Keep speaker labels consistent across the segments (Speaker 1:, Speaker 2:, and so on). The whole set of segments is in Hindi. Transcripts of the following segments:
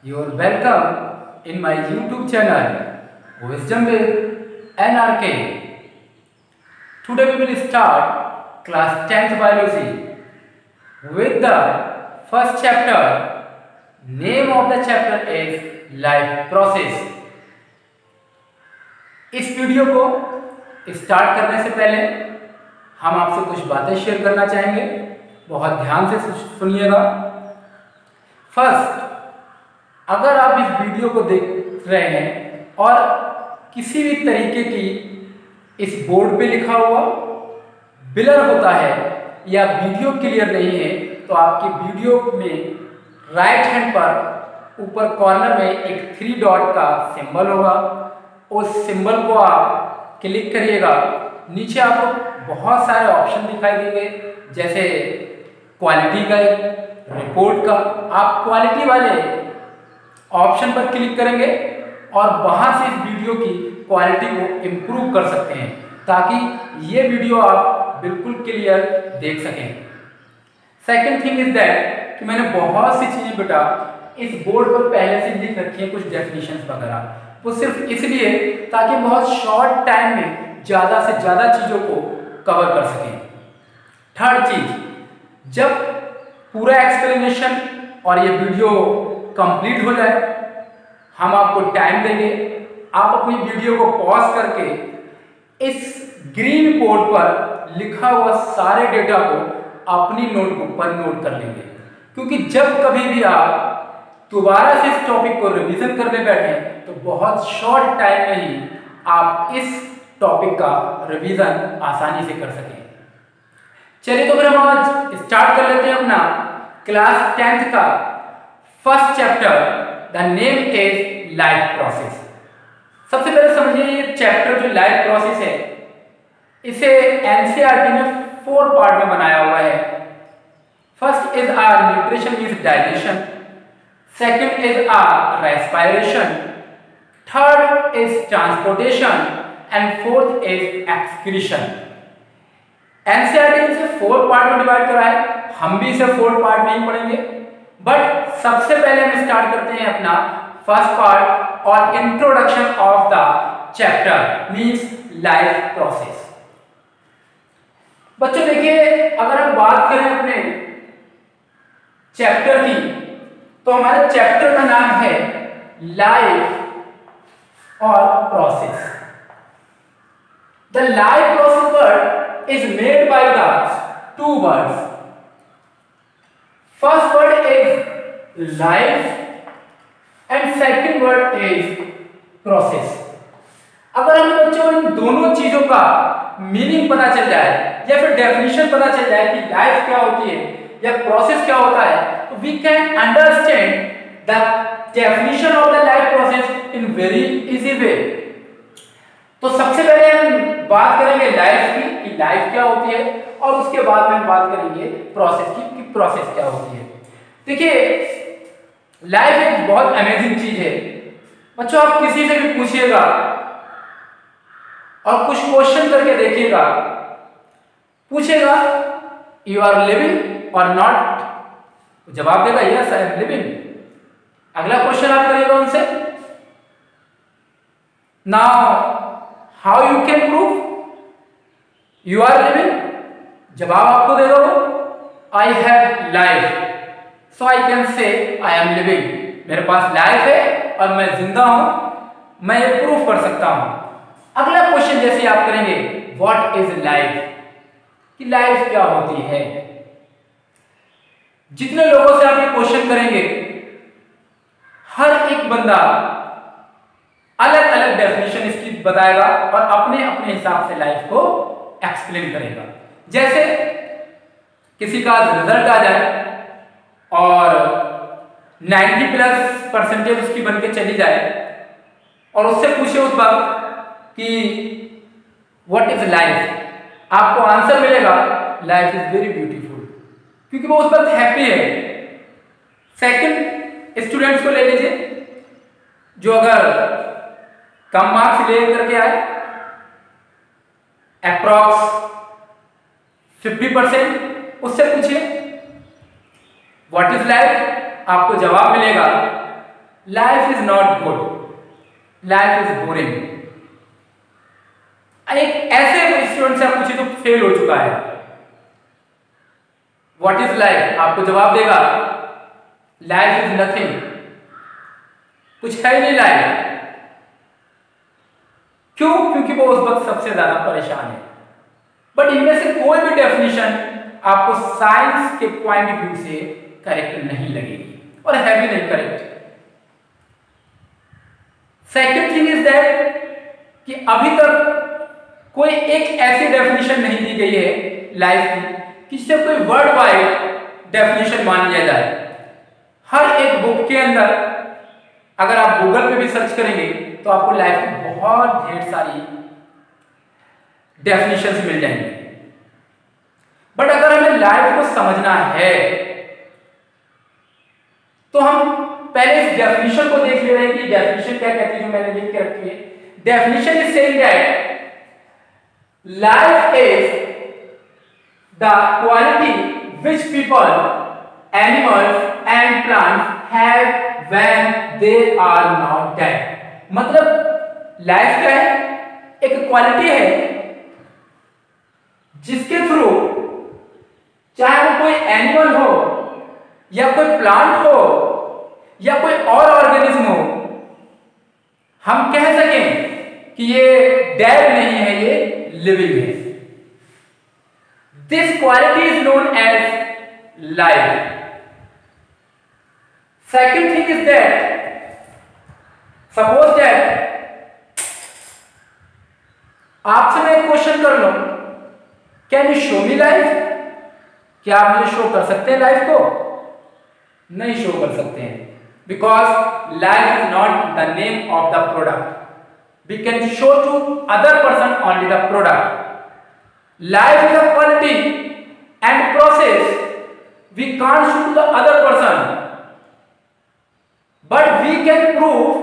Speaker 1: You are welcome in my YouTube channel, Wisdom with NRK. Today we will start class 10th biology with the first chapter. Name of the chapter is life process. इस वीडियो को स्टार्ट करने से पहले हम आपसे कुछ बातें शेयर करना चाहेंगे, बहुत ध्यान से सुनिएगा। फर्स्ट, अगर आप इस वीडियो को देख रहे हैं और किसी भी तरीके की इस बोर्ड पे लिखा हुआ ब्लर होता है या वीडियो क्लियर नहीं है, तो आपकी वीडियो में राइट हैंड पर ऊपर कॉर्नर में एक 3 डॉट का सिंबल होगा। उस सिंबल को आप क्लिक करिएगा। नीचे आपको बहुत सारे ऑप्शन दिखाई देंगे, जैसे क्वालिटी का, रिपोर्ट का। आप क्वालिटी वाले ऑप्शन पर क्लिक करेंगे और वहां से इस वीडियो की क्वालिटी को इम्प्रूव कर सकते हैं, ताकि ये वीडियो आप बिल्कुल क्लियर देख सकें। सेकंड थिंग इज दैट कि मैंने बहुत सी चीजें बेटा इस बोर्ड पर पहले से लिख रखी है, कुछ डेफिनेशंस वगैरह। वो सिर्फ इसलिए ताकि बहुत शॉर्ट टाइम में ज़्यादा से ज़्यादा चीज़ों को कवर कर सकें। थर्ड चीज, जब पूरा एक्सप्लेनेशन और ये वीडियो कंप्लीट हो जाए, हम आपको टाइम देंगे। आप अपनी वीडियो को पॉज करके इस ग्रीन बोर्ड पर लिखा हुआ सारे डेटा को अपनी नोटबुक पर नोट कर लेंगे, क्योंकि जब कभी भी आप दोबारा से इस टॉपिक को रिवीजन करने बैठे तो बहुत शॉर्ट टाइम में ही आप इस टॉपिक का रिवीजन आसानी से कर सकें। चलिए तो फिर हम आज स्टार्ट कर लेते हैं अपना क्लास 10th का first chapter. The name is life process. सबसे पहले समझिए, ये चैप्टर जो लाइफ प्रोसेस है, इसे एनसीईआरटी ने 4 पार्ट में बनाया हुआ है। First is our nutrition means digestion, second is our respiration, third is transportation and fourth is excretion. NCERT ने इसे 4 पार्ट में डिवाइड करा है। हम भी इसे 4 पार्ट में ही पढ़ेंगे, बट सबसे पहले हम स्टार्ट करते हैं अपना फर्स्ट पार्ट और introduction of the chapter means life process. बच्चों देखिए, अगर हम बात करें अपने चैप्टर की, तो हमारे चैप्टर का नाम है लाइफ और process. The life process word is made by the 2 words. First word is life and second word is process. अगर हमें बच्चों इन दोनों चीजों का मीनिंग पता चल जाए या फिर डेफिनेशन पता चल जाए कि लाइफ क्या होती है या प्रोसेस क्या होता है, तो we can understand the definition of the life process in very easy way. तो सबसे पहले हम बात करेंगे लाइफ की कि लाइफ क्या होती है, और उसके बाद में हम बात करेंगे प्रोसेस की कि प्रोसेस क्या होती है। देखिए, लाइफ एक बहुत अमेजिंग चीज है बच्चों। आप किसी से भी पूछिएगा और कुछ क्वेश्चन करके देखिएगा, पूछेगा यू आर लिविंग और नॉट, जवाब देगा यस आई एम लिविंग। अगला क्वेश्चन आप करिएगा उनसे, now how you can prove you are living, जवाब आपको देगा वो I have life so I can say I am living. मेरे पास लाइफ है और मैं जिंदा हूं, मैं ये प्रूफ कर सकता हूं। अगला क्वेश्चन जैसे आप करेंगे, व्हाट इज लाइफ, कि लाइफ क्या होती है। जितने लोगों से आप ये क्वेश्चन करेंगे, हर एक बंदा अलग अलग डेफिनेशन इसकी बताएगा और अपने अपने हिसाब से लाइफ को एक्सप्लेन करेगा। जैसे किसी का रिजल्ट आ जाए और 90+% उसकी बन के चली जाए और उससे पूछे उस वक्त कि व्हाट इज लाइफ, आपको आंसर मिलेगा लाइफ इज वेरी ब्यूटीफुल, क्योंकि वो उस वक्त हैप्पी है। सेकंड, स्टूडेंट्स को ले लीजिए जो अगर कम मार्क्स ले करके आए, अप्रॉक्स 50%, उससे पूछिए व्हाट इज लाइफ, आपको जवाब मिलेगा life is not good, life is boring. एक ऐसे स्टूडेंट से आप पूछिए तो फेल हो चुका है, व्हाट इज लाइफ, आपको जवाब देगा लाइफ इज नथिंग, कुछ है ही नहीं लाइफ। क्यों? क्योंकि वो उस वक्त सबसे ज्यादा परेशान है। बट इनमें से कोई भी डेफिनेशन आपको साइंस के पॉइंट ऑफ व्यू से करेक्ट नहीं लगेगी और है भी नहीं correct. Second thing is that कि अभी तक कोई एक ऐसी डेफिनेशन नहीं दी गई है लाइफ की जिससे कोई वर्ल्ड वाइड डेफिनेशन मान लिया जाए। हर एक बुक के अंदर अगर आप गूगल पे भी सर्च करेंगे तो आपको लाइफ की बहुत ढेर सारी डेफिनेशंस मिल जाएंगी। बट अगर हमें लाइफ को समझना है तो हम पहले इस डेफिनेशन को देख ले रहे हैं कि डेफिनेशन क्या कहती है, जो मैंने लिख के रखी है। Definition is saying that life is the quality which people, animals and plants have when they are not dead. मतलब लाइफ क्या है? एक क्वालिटी है जिसके थ्रू चाहे वो कोई एनिमल हो या कोई प्लांट हो या कोई और ऑर्गेनिज्म हो, हम कह सकें कि ये डेड नहीं है, ये लिविंग है। This quality is known as life. Second thing is that suppose that आपसे मैं एक क्वेश्चन कर लूं, can you show me life? क्या आप मुझे शो कर सकते हैं लाइफ को? नहीं शो कर सकते हैं, because life is not the name of the product. We can show to other person only the product. Life is a quality and process we can't show to the other person, but we can prove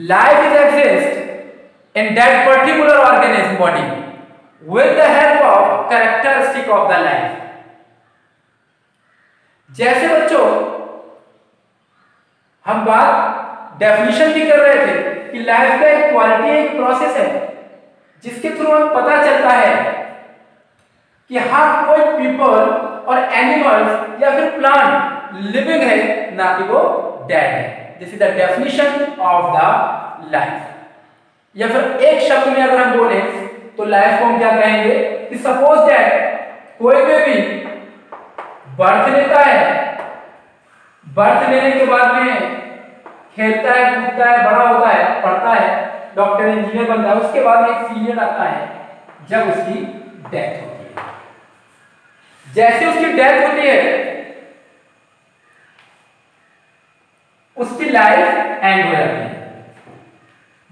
Speaker 1: life is exist in that particular organism body with the help of characteristic of the life। जैसे बच्चों हम बात डेफिनेशन भी कर रहे थे कि लाइफ का एक क्वालिटी है, एक प्रोसेस है जिसके थ्रू हमें पता चलता है कि हाँ कोई पीपल और एनिमल्स या फिर प्लांट लिविंग है, ना कि वो डेड है। This is the definition of the life. या फिर एक शब्द में अगर हम बोले तो लाइफ को हम क्या कहेंगे कि सपोज दैट कोई बेबी बर्थ लेता है, बर्थ लेने के बाद में खेलता है, कूदता है, बड़ा होता है, पढ़ता है, डॉक्टर इंजीनियर बनता है, उसके बाद में एक पीरियड आता है जब उसकी डेथ होती है। जैसे उसकी डेथ होती है उसकी लाइफ एंड हो जाती है।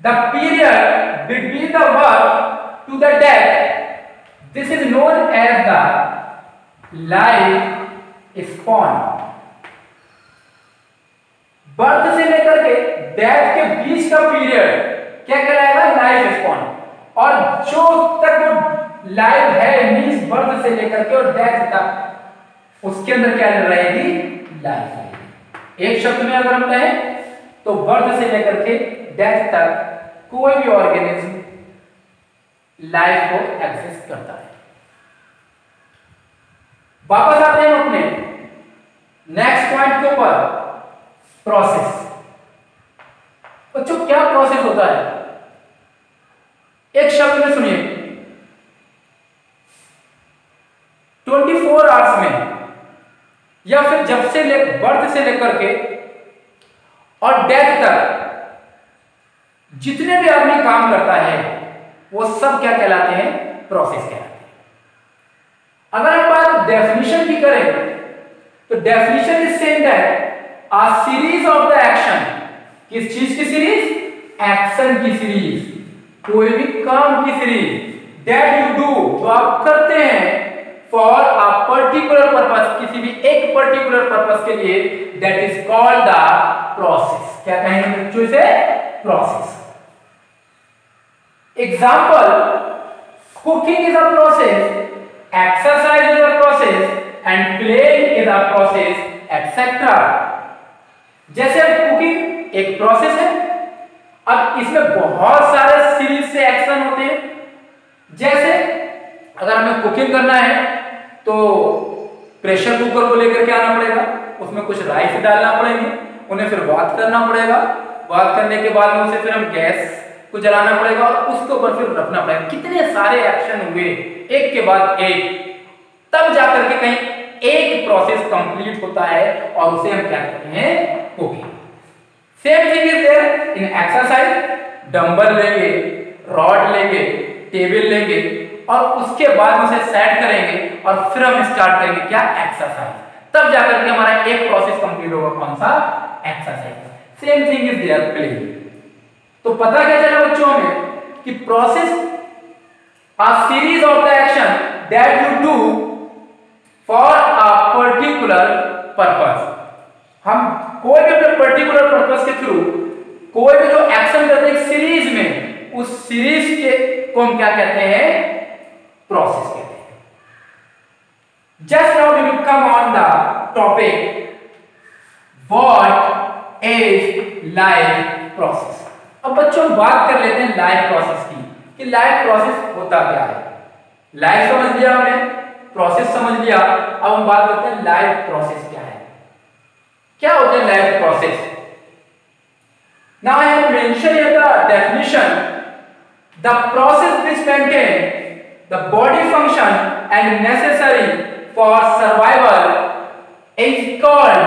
Speaker 1: The period between the birth to the death, this is known as the life span. Birth से लेकर के डेथ के बीच का पीरियड क्या कहलाएगा? Life spawn. और जो तक वो लाइफ है मींस बर्थ से लेकर के और डेथ तक, उसके अंदर क्या रहेगी? लाइफ। एक शब्द में अगर हम कहें तो बर्थ से लेकर के डेथ तक कोई भी ऑर्गेनिज्म लाइफ को एक्सेस करता है। वापस आते हैं अपने नेक्स्ट पॉइंट के ऊपर, प्रोसेस। बच्चों क्या प्रोसेस होता है? एक शब्द में सुनिए, 24 आवर्स में या फिर जब से बर्थ से लेकर के और डेथ तक जितने भी आदमी काम करता है वो सब क्या कहलाते हैं? प्रोसेस कहलाते हैं। अगर हम बात डेफिनेशन की करें तो definition is saying that a series of the action. किस चीज की सीरीज? एक्शन की सीरीज, कोई भी काम की सीरीज दैट यू डू, जो आप करते हैं फॉर अ पर्टिकुलर पर्पस, किसी भी एक पर्टिकुलर पर्पस के लिए, that is called the process. क्या कहेंगे बच्चों इसे? Process. Example, cooking is a process, exercise is a process and playing is a process, etcetera. जैसे कुकिंग एक प्रोसेस है, अब इसमें बहुत सारे सीरीज से एक्शन होते हैं। जैसे अगर हमें कुकिंग करना है तो प्रेशर कुकर को लेकर के आना पड़ेगा, उसमें कुछ राइस डालना पड़ेंगे, उन्हें फिर बात करना पड़ेगा, बात करने के बाद में उसे फिर हम गैस को जलाना पड़ेगा और उसके ऊपर फिर रखना पड़ेगा। कितने सारे एक्शन हुए एक के बाद एक, तब जाकर के कहीं एक प्रोसेस कंप्लीट होता है और उसे हम क्या कहते हैं, cooking. Same thing is there in exercise. Dumbbell लेंगे, रॉड लेंगे, टेबल लेंगे और उसके बाद उसे सेट करेंगे और फिर हम स्टार्ट करेंगे क्या, एक्सरसाइज। तब जाकर के हमारा एक प्रोसेस कंप्लीट होगा, कौन सा, exercise. Same thing is there play. तो पता क्या चला बच्चों हमें कि process a series of the action that you do for a particular purpose. हम कोई भी अपने पर्टिकुलर पर्पस के थ्रू कोई भी जो एक्शन करते हैं सीरीज में, उस सीरीज के को हम क्या कहते हैं, प्रोसेस कहते हैं। Just now we will come on the topic what is life process. अब बच्चों बात कर लेते हैं लाइफ प्रोसेस की कि लाइफ प्रोसेस होता क्या है। लाइफ समझ लिया हमने, प्रोसेस समझ लिया, अब हम बात करते हैं लाइफ प्रोसेस क्या है। क्या होता है life process? Now I have mention here the definition, the process which maintain the body function and necessary for survival is called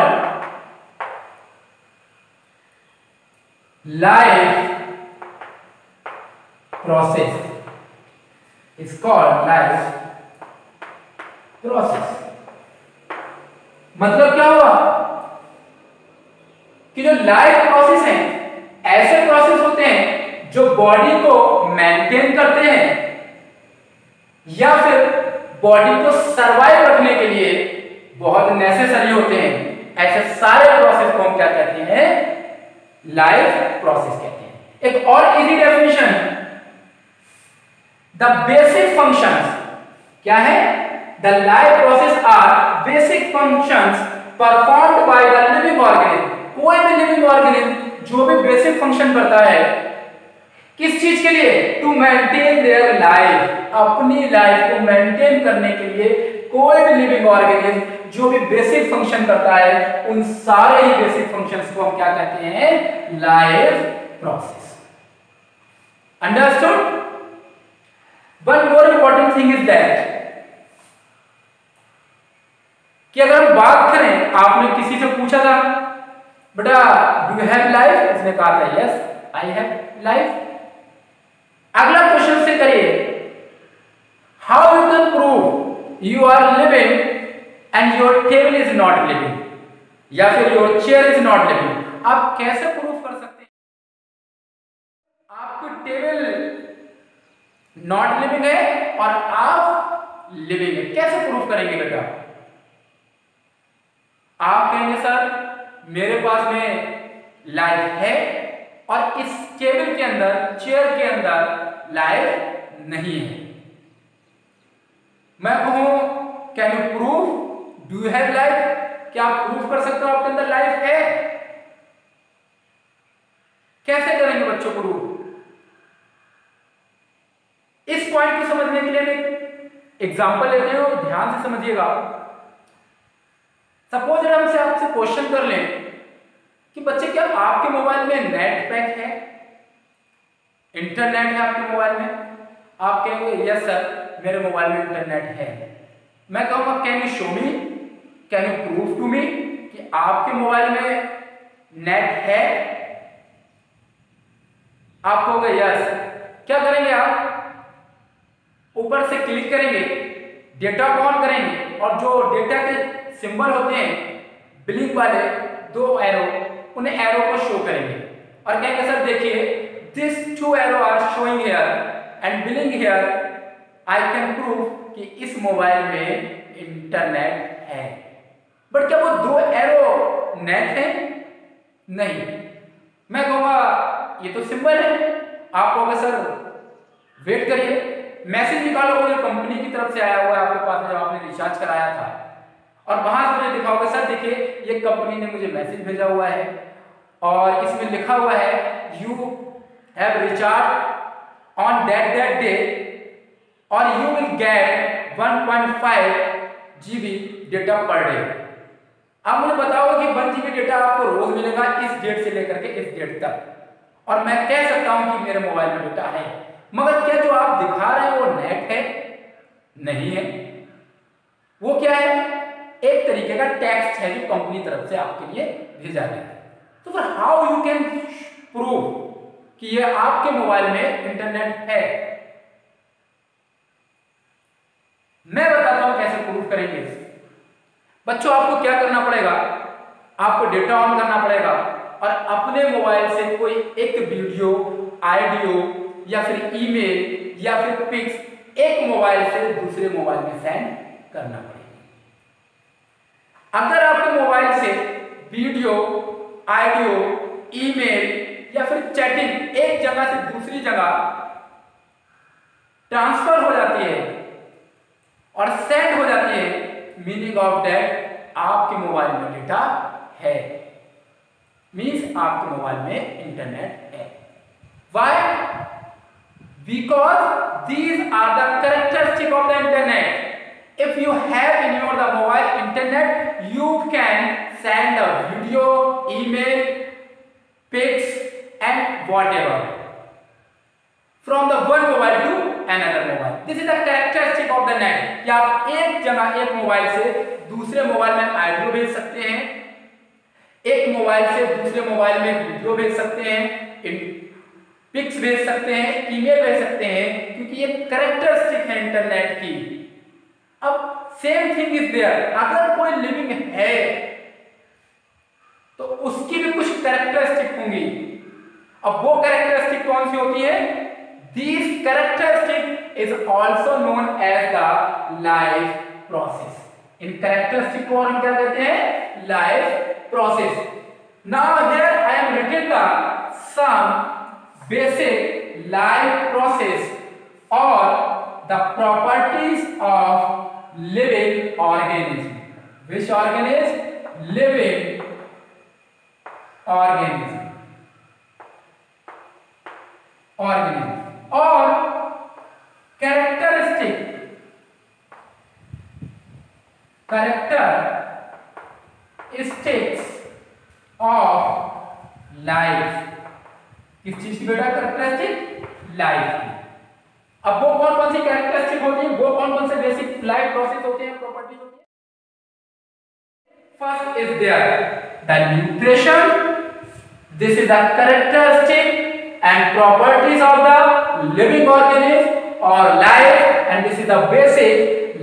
Speaker 1: life process, is called life process। मतलब क्या हुआ कि जो लाइफ प्रोसेस है, ऐसे प्रोसेस होते हैं जो बॉडी को मेंटेन करते हैं या फिर बॉडी को सरवाइव रखने के लिए बहुत नेसेसरी होते हैं। ऐसे सारे प्रोसेस को हम क्या कहते हैं, लाइफ प्रोसेस कहते हैं। एक और easy definition, the basic functions क्या है, the life process are basic functions performed by the living organism. कोई भी लिविंग ऑर्गेनिज्म जो भी बेसिक फंक्शन करता है, किस चीज के लिए, टू मेंटेन देयर लाइफ, अपनी लाइफ को मेंटेन करने के लिए कोई भी लिविंग ऑर्गेनिज्म जो भी बेसिक फंक्शन करता है, उन सारे ही बेसिक फंक्शंस को हम क्या कहते हैं, life process. Understood? One more important thing is that कि अगर हम बात करें, आपने किसी से पूछा था बेटा डू यू हैव लाइफ, उसने कहा था यस आई हैव लाइफ। अगला क्वेश्चन से करिए, how you can prove you are living and your table is not living, या फिर your chair is not living. आप कैसे प्रूव कर सकते हैं आपकी टेबल नॉट लिविंग है और आप लिविंग है? कैसे प्रूफ करेंगे बेटा? आप कहेंगे सर मेरे पास में लाइफ है और इस टेबल के अंदर, चेयर के अंदर लाइफ नहीं है। मैं कहूं can you prove, do you have life, क्या आप प्रूफ कर सकते हो आपके अंदर लाइफ है? कैसे करेंगे बच्चों प्रूफ? इस पॉइंट को समझने के लिए मैं एग्जांपल लेते हैं और ध्यान से समझिएगा। सपोज हम से आपसे क्वेश्चन कर लें कि बच्चे क्या आपके मोबाइल में नेट पैक है, इंटरनेट है आपके मोबाइल में? आप कहेंगे यस सर मेरे मोबाइल में इंटरनेट है। मैं कहूंगा can you show me, can you prove to me कि आपके मोबाइल में नेट है? आप कहोगे यस। क्या करेंगे आप? ऊपर से क्लिक करेंगे, डेटा को ऑन करेंगे और जो डेटा के सिंबल होते हैं ब्लिंक वाले दो एरो, उन एरो को शो करेंगे और कहेंगे सर देखिए this two arrow are showing here and blink here, I can prove कि इस मोबाइल में इंटरनेट है। बट क्या वो दो एरो नेट है? नहीं। मैं कहूँगा ये तो सिंबल है। आप कहोगे सर वेट करिए, मैसेज निकालो जो कंपनी की तरफ से आया हुआ है आपके पास जब आपने रिचार्ज कराया था, और वहां से मुझे दिखा होगा, सर देखिए ये कंपनी ने मुझे मैसेज भेजा हुआ है और इसमें लिखा हुआ है you have recharge on that day और you will get 1.5 GB data per day. अब मुझे बताओ कि 1 GB डेटा आपको रोज मिलेगा इस डेट से लेकर के इस डेट तक, और मैं कह सकता हूं कि मेरे मोबाइल में डेटा है, मगर क्या जो आप दिखा रहे हैं वो नेट है? नहीं है। वो क्या है? एक तरीके का टेक्स्ट है जो कंपनी तरफ से आपके लिए भेजा गया है। तो फिर हाउ यू कैन प्रूव कि ये आपके मोबाइल में इंटरनेट है? मैं बताता हूं कैसे प्रूव करेंगे। बच्चों आपको क्या करना पड़ेगा, आपको डेटा ऑन करना पड़ेगा और अपने मोबाइल से कोई एक वीडियो, ऑडियो या फिर ईमेल या फिर पिक्स एक मोबाइल से दूसरे मोबाइल में सेंड करना पड़ेगा। अगर आपके मोबाइल से वीडियो, ऑडियो, ईमेल या फिर चैटिंग एक जगह से दूसरी जगह ट्रांसफर हो जाती है और सेंड हो जाती है, मीनिंग ऑफ दैट आपके मोबाइल में डेटा है, मीन्स आपके मोबाइल में इंटरनेट है। Why? Because these are the characteristic of the internet. If you have in your the mobile internet, you can send a video, email, pics and whatever from the one mobile to another mobile. This is the characteristic of the net. कि आप एक जगह एक मोबाइल से दूसरे मोबाइल में ऑडियो भेज सकते हैं, एक मोबाइल से दूसरे मोबाइल में वीडियो भेज सकते हैं, पिक्स भेज सकते हैं, ईमेल भेज सकते हैं, क्योंकि ये कैरेक्टरिस्टिक है इंटरनेट की। अब सेम थिंग इज देयर, अगर कोई लिविंग है तो उसकी भी कुछ कैरेक्टरिस्टिक होंगी। अब वो कैरेक्टरिस्टिक कौन सी होती है? This characteristic is also known as the life process. इन कैरेक्टरिस्टिक को हम क्या कहते हैं? Life process. Now here I am written the some basic life process और the properties of living organism. Which organism? Living organism. और characteristics of life। किस चीज की बेटा? कैरेक्टरिस्टिक लाइफ की। अब वो कौन कौन सी कैरेक्टरिस्टिक होती है, वो कौन कौन से बेसिक लाइफ प्रोसेस होते हैं, प्रॉपर्टीज होती है? First is there the nutrition. This is the characteristic and properties of the living organism और life, and this is the basic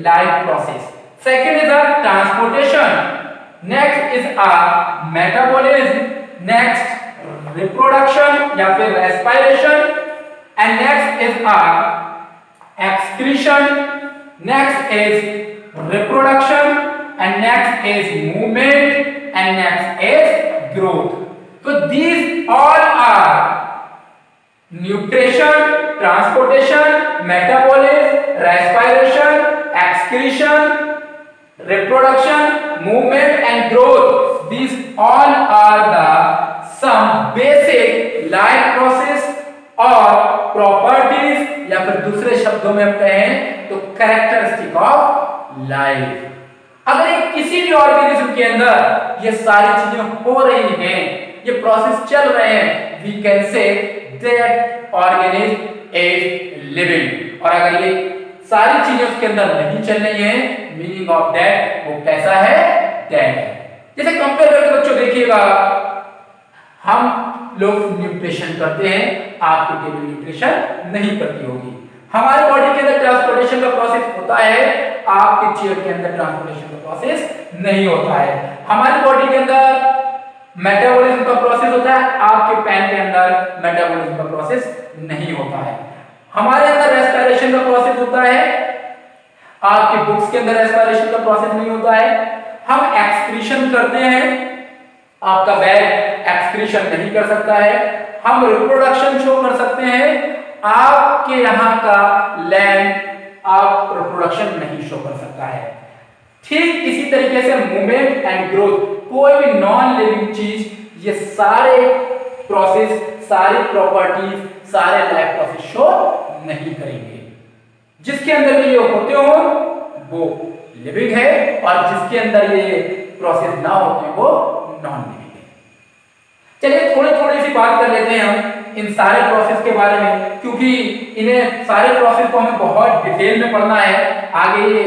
Speaker 1: life process. Second is the transportation, next is a metabolism, next reproduction या फिर respiration, and next is excretion, next is reproduction, and next is movement, and next is growth. So these all are nutrition, transportation, metabolism, respiration, excretion, reproduction, movement and growth. These all are the some basic life process और प्रॉपर्टीज या फिर दूसरे शब्दों में हम कहें तो कैरेक्टरिस्टिक ऑफ लाइफ। अगर एक किसी भी ऑर्गेनिज्म के अंदर ये सारी चीजें हो रही हैं, ये प्रोसेस चल रहे हैं, we can say that organism is living. और अगर ये सारी चीजें उसके अंदर नहीं चल रही हैं, मीनिंग ऑफ दैट वो कैसा है? डेड है। जैसे कंपेयर करके बच्चों देखिएगा, हम लोग न्यूट्रिशन करते हैं, आपकी टेबल न्यूट्रिशन नहीं करती होगी। हमारे बॉडी के अंदर ट्रांसपोर्टेशन का प्रोसेस होता है, आपके चेयर के अंदर ट्रांसपोर्टेशन का प्रोसेस नहीं होता है। हमारी बॉडी के अंदर मेटाबॉलिज्म का प्रोसेस होता है, आपके पैन के अंदर मेटाबॉलिज्म का प्रोसेस नहीं होता है। हमारे अंदर रेस्पिरेशन का प्रोसेस होता है, आपके बुक्स के अंदर रेस्पिरेशन का प्रोसेस नहीं होता है। हम एक्सक्रीशन करते हैं, आपका बैग एक्सक्रीशन नहीं कर सकता है। हम रिप्रोडक्शन शो कर सकते हैं, आपके यहाँ का लैंड आप रिप्रोडक्शन नहीं शो कर सकता है। ठीक इसी तरीके से मूवमेंट एंड ग्रोथ, कोई भी नॉन लिविंग चीज, ये सारे प्रोसेस, सारी प्रॉपर्टीज, सारे लाइफ प्रोसेस शो नहीं करेंगे। जिसके अंदर ये होते हो वो लिविंग है, और जिसके अंदर ये प्रोसेस ना होते वो नॉन लिविंग है। चलिए थोड़ी थोड़ी सी बात कर लेते हैं हम इन सारे प्रोसेस के बारे में, क्योंकि इन्हें सारे प्रोसेस को हमें बहुत डिटेल में पढ़ना है। आगे ये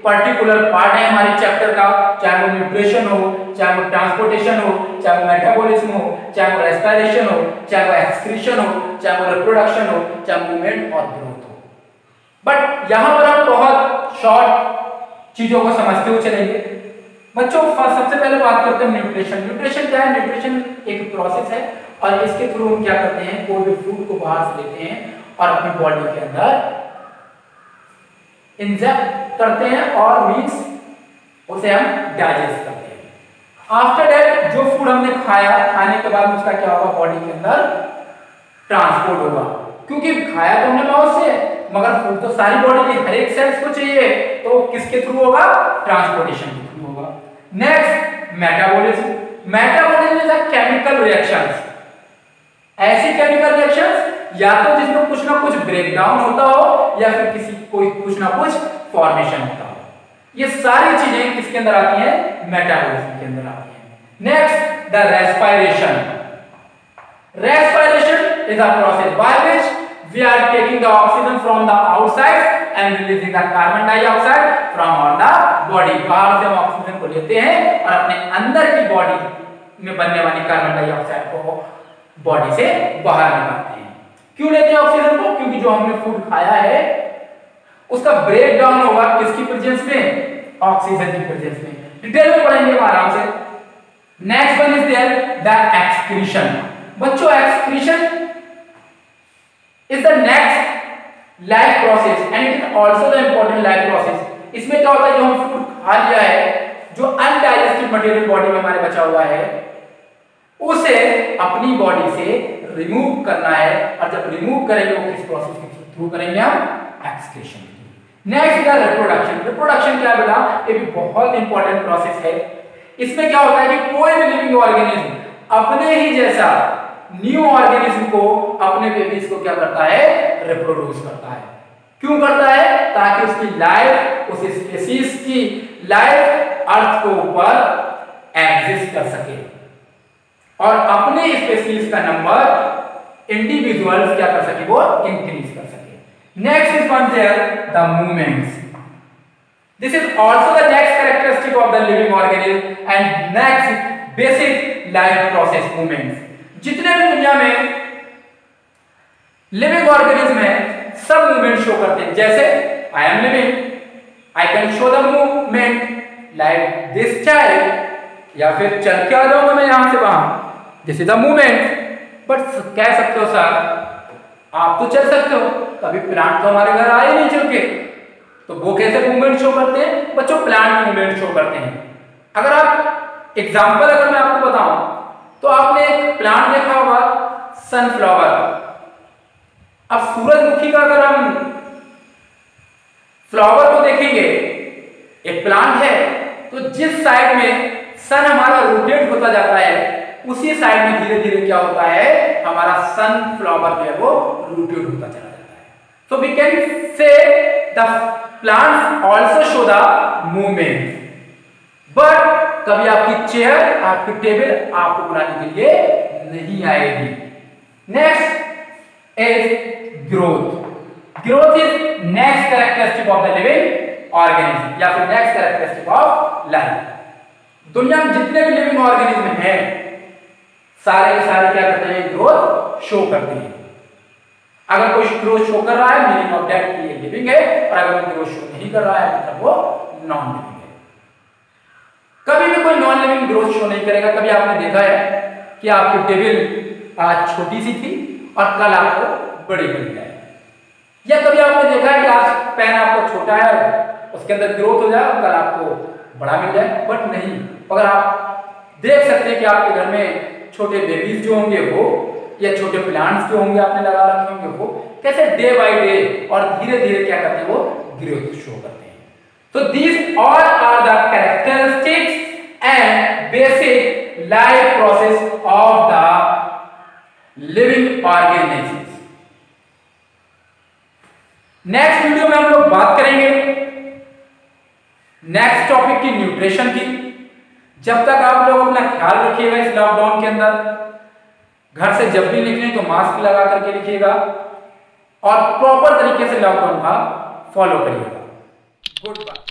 Speaker 1: पर्टिकुलर पार्ट है हमारे चैप्टर का, चाहे वो न्यूट्रिशन हो, चाहे वो ट्रांसपोर्टेशन हो, चाहे वो मेटाबॉलिज्म हो, चाहे वो रेस्पिरेशन हो, चाहे वो एक्सक्रीशन हो, चाहे वो रिप्रोडक्शन हो, चाहे मूवमेंट और ग्रोथ हो। बट यहां पर हम बहुत शॉर्ट चीजों को समझते हुए चलेंगे। बच्चों सबसे पहले बात करते हैं न्यूट्रिशन। न्यूट्रिशन क्या है? न्यूट्रिशन एक प्रोसेस है, और इसके थ्रू हम क्या करते हैं, कोई भी फूड को बाहर से लेते हैं और अपनी बॉडी के अंदर इंजेक्ट करते हैं, और मींस उसे हम डाइजेस्ट करते हैं। आफ्टर दैट जो फूड हमने खाया, खाने के बाद उसका क्या होगा, बॉडी के अंदर ट्रांसपोर्ट होगा, क्योंकि खाया तो हमने माउथ से, मगर फूड तो सारी बॉडी की हर एक सेल्स को चाहिए, तो किसके थ्रू होगा, ट्रांसपोर्टेशन के थ्रू होगा। Next metabolism. Metabolism is a chemical reactions, ऐसी केमिकल रिएक्शंस या तो जिसमें कुछ ना कुछ ब्रेकडाउन होता हो, या फिर किसी कोई कुछ ना कुछ फॉर्मेशन होता हो। ये सारी चीजें किसके अंदर आती हैं, मेटाबॉलिज्म के अंदर आती हैं। Next the respiration. Respiration is a process by which we are taking the oxygen from the outside and releasing the carbon dioxide from our the body। बाहर से हम ऑक्सीजन को लेते हैं और अपने अंदर की बॉडी में बनने वाली कार्बन डाइऑक्साइड को बॉडी से बाहर निकालते हैं। क्यों लेते हैं ऑक्सीजन को? क्योंकि जो हमने फूड खाया है उसका ब्रेक डाउन होगा किसकी प्रेजेंस में, ऑक्सीजन की प्रेजेंस में। डिटेल में पढ़ेंगे आराम से। Next one is there the excretion. बच्चों excretion is the next life process and it is also the important life process. इसमें क्या होता है, जो हम फूड खा लिया है, जो अनडाइजेस्टेड मटेरियल बॉडी में हमारे बचा हुआ है, उसे अपनी बॉडी से रिमूव करना है, और जब रिमूव करेंगे वो किस प्रोसेस के थ्रू करेंगे, हम एक्सक्रीशन। नेक्स्ट है रिप्रोडक्शन। रिप्रोडक्शन क्या बेटा, ये भी बहुत इंपॉर्टेंट प्रोसेस है। इसमें क्या होता है कि कोई भी लिविंग ऑर्गेनिज्म अपने ही जैसा न्यू ऑर्गेनिज्म को, अपने बेबीज को क्या करता है, रिप्रोड्यूस करता है। क्यों करता है? ताकि उसकी लाइफ, उस स्पीशीज की लाइफ अर्थ के ऊपर एग्जिस्ट कर सके, और अपने स्पीशीज का नंबर इंडिविजुअल्स क्या कर सके, वो इंक्रीज कर सके। Next is one there the movements. This is also the next characteristic of the living organism and next basic life process movements. जितने भी दुनिया में लिविंग ऑर्गेनिज्म है सब मूवमेंट शो करते हैं। जैसे आई am living, I can show the movement like this child, या फिर चल के आ जाऊंगा मैं यहां से वहां, this is the movement. But कह सकते हो सर आप तो चल सकते हो, कभी प्लांट तो हमारे घर आए नहीं चल के, तो वो कैसे मूवमेंट शो करते हैं? बच्चों प्लांट मूवमेंट शो करते हैं। अगर आप एग्जाम्पल अगर मैं आपको बताऊं, तो आपने एक प्लांट देखा होगा सनफ्लावर। अब सूरजमुखी का अगर हम फ्लावर को देखेंगे, एक प्लांट है, तो जिस साइड में सन हमारा रोटेट होता जाता है, उसी साइड में धीरे धीरे क्या होता है, हमारा सनफ्लावर जो है वो रोटेट होता चला जाता है। So we can say the plants also show the movement. But कभी आपकी चेयर, आपकी टेबल आपको बनाने के लिए नहीं आएगी। Next is growth. Growth is next characteristic of the living organism, या फिर नेक्स्ट कैरेक्टरिस्टिक ऑफ लाइफ। दुनिया में जितने भी लिविंग ऑर्गेनिज्म हैं, सारे के सारे क्या करते हैं, ग्रोथ शो करते हैं। अगर कोई ग्रोथ शो कर रहा है, मीनिंग ऑफ दैट कि ये लिविंग है, और अगर कोई ग्रोथ शो नहीं कर रहा है, मतलब वो नॉन लिविंग है। कभी भी कोई नॉन लिविंग ग्रोथ शो नहीं करेगा। कभी आपने देखा है कि आपकी टेबल आज छोटी सी थी और कल आपको बड़ी मिल जाए, या कभी आपने देखा है कि आज पेन आपको छोटा है, उसके अंदर ग्रोथ हो जाए और कल आपको बड़ा मिल जाए? बट नहीं। अगर आप देख सकते हैं कि आपके घर में छोटे बेबीज जो होंगे वो, या छोटे प्लांट्स जो होंगे आपने लगा रखे होंगे वो, कैसे डे बाय डे और धीरे धीरे क्या करते हैं, वो ग्रोथ शो करते हैं। तो these all are the characteristics and basic life process of the living organisms. Next video में हम लोग बात करेंगे नेक्स्ट टॉपिक की, न्यूट्रिशन की। जब तक आप लोग अपना ख्याल रखिएगा इस लॉकडाउन के अंदर, घर से जब भी निकलें तो मास्क लगा करके लिखिएगा और प्रॉपर तरीके से लॉकडाउन का फॉलो करिएगा। Good bye.